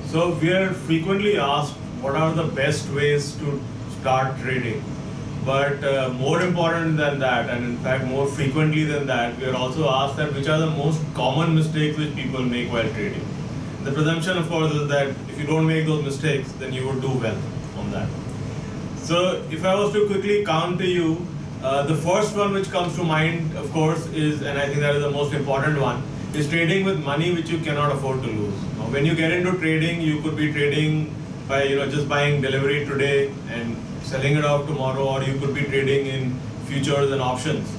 So we are frequently asked what are the best ways to start trading. But more important than that, and in fact more frequently than that, we are also asked that which are the most common mistakes which people make while trading. The presumption, of course, is that if you don't make those mistakes, then you would do well on that. So if I was to quickly count to you, the first one which comes to mind, of course, is, and I think that is the most important one, is trading with money which you cannot afford to lose. Now, when you get into trading, you could be trading by just buying delivery today and selling it off tomorrow, or you could be trading in futures and options.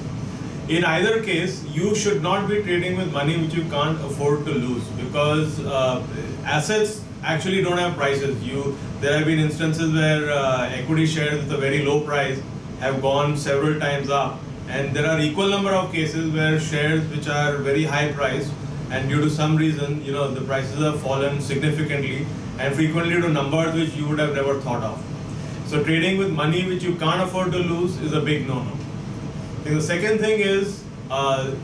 In either case, you should not be trading with money which you can't afford to lose, because assets actually don't have prices. There have been instances where equity shares with a very low price have gone several times up, and there are equal number of cases where shares which are very high priced and due to some reason the prices have fallen significantly and frequently to numbers which you would have never thought of. So trading with money which you can't afford to lose is a big no-no. The second thing is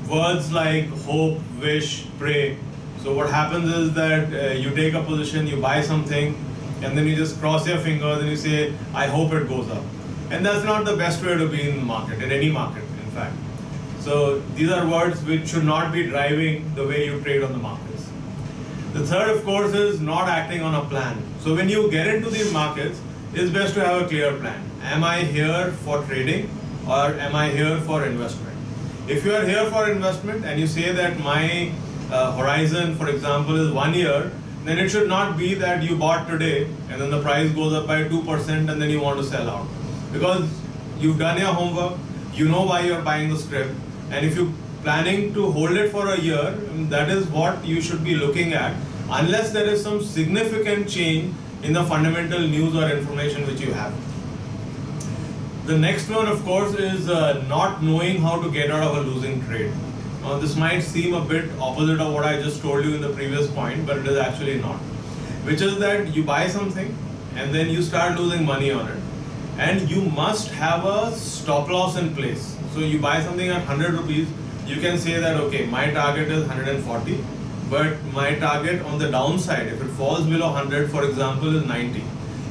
words like hope, wish, pray. So what happens is that you take a position, you buy something, and then you just cross your fingers and you say, I hope it goes up. And that's not the best way to be in the market, in any market, in fact. So these are words which should not be driving the way you trade on the markets. The third, of course, is not acting on a plan. So when you get into these markets, it's best to have a clear plan. Am I here for trading or am I here for investment? If you are here for investment and you say that my horizon, for example, is 1 year, then it should not be that you bought today and then the price goes up by 2% and then you want to sell out. Because you've done your homework, you know why you're buying the script, and if you're planning to hold it for a year, that is what you should be looking at, unless there is some significant change in the fundamental news or information which you have. The next one, of course, is not knowing how to get out of a losing trade. Now, this might seem a bit opposite of what I just told you in the previous point, but it is actually not. Which is that you buy something and then you start losing money on it. And you must have a stop loss in place. So you buy something at 100 rupees, you can say that, okay, my target is 140, but my target on the downside, if it falls below 100, for example, is 90.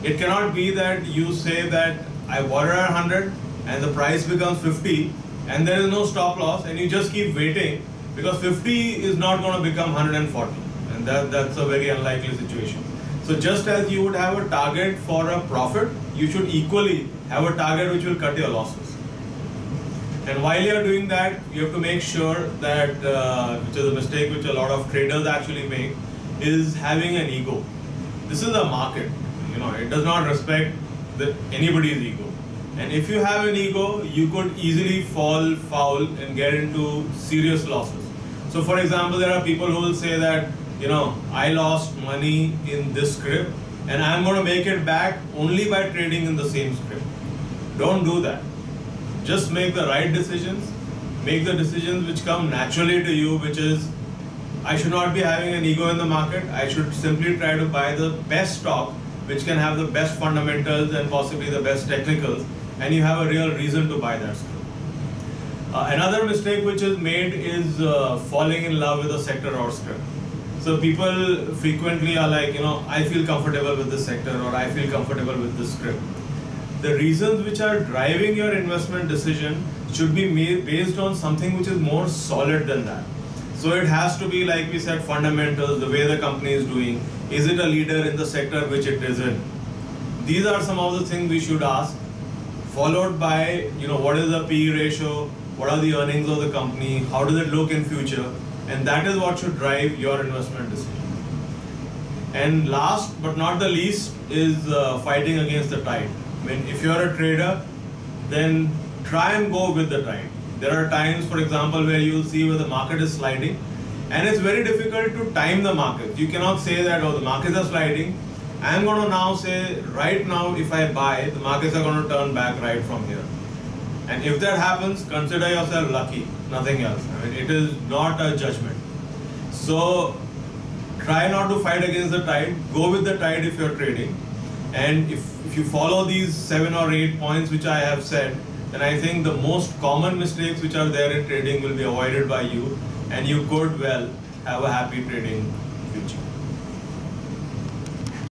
It cannot be that you say that I bought it at 100 and the price becomes 50 and there is no stop loss and you just keep waiting, because 50 is not going to become 140, and that's a very unlikely situation. So just as you would have a target for a profit, you should equally have a target which will cut your losses. And while you are doing that, you have to make sure that, which is a mistake which a lot of traders actually make, is having an ego. This is a market, it does not respect anybody's ego. And if you have an ego, you could easily fall foul and get into serious losses. So for example, there are people who will say that, I lost money in this script and I'm going to make it back only by trading in the same script. Don't do that. Just make the right decisions. Make the decisions which come naturally to you, which is, I should not be having an ego in the market. I should simply try to buy the best stock which can have the best fundamentals and possibly the best technicals, and you have a real reason to buy that script. Another mistake which is made is falling in love with a sector or script. So people frequently are like, I feel comfortable with this sector or I feel comfortable with this script. The reasons which are driving your investment decision should be made based on something which is more solid than that. So it has to be, like we said, fundamentals, the way the company is doing. Is it a leader in the sector which it is in? These are some of the things we should ask, followed by, what is the PE ratio? What are the earnings of the company? How does it look in future? And that is what should drive your investment decision. And last but not the least is fighting against the tide. If you're a trader, then try and go with the tide. There are times, for example, where you'll see where the market is sliding, and it's very difficult to time the market. You cannot say that, the markets are sliding. I'm going to now say, right now, if I buy, the markets are going to turn back right from here. And if that happens, consider yourself lucky, nothing else. It is not a judgment. So try not to fight against the tide. Go with the tide if you're trading. And if you follow these 7 or 8 points which I have said, then I think the most common mistakes which are there in trading will be avoided by you, and you could well have a happy trading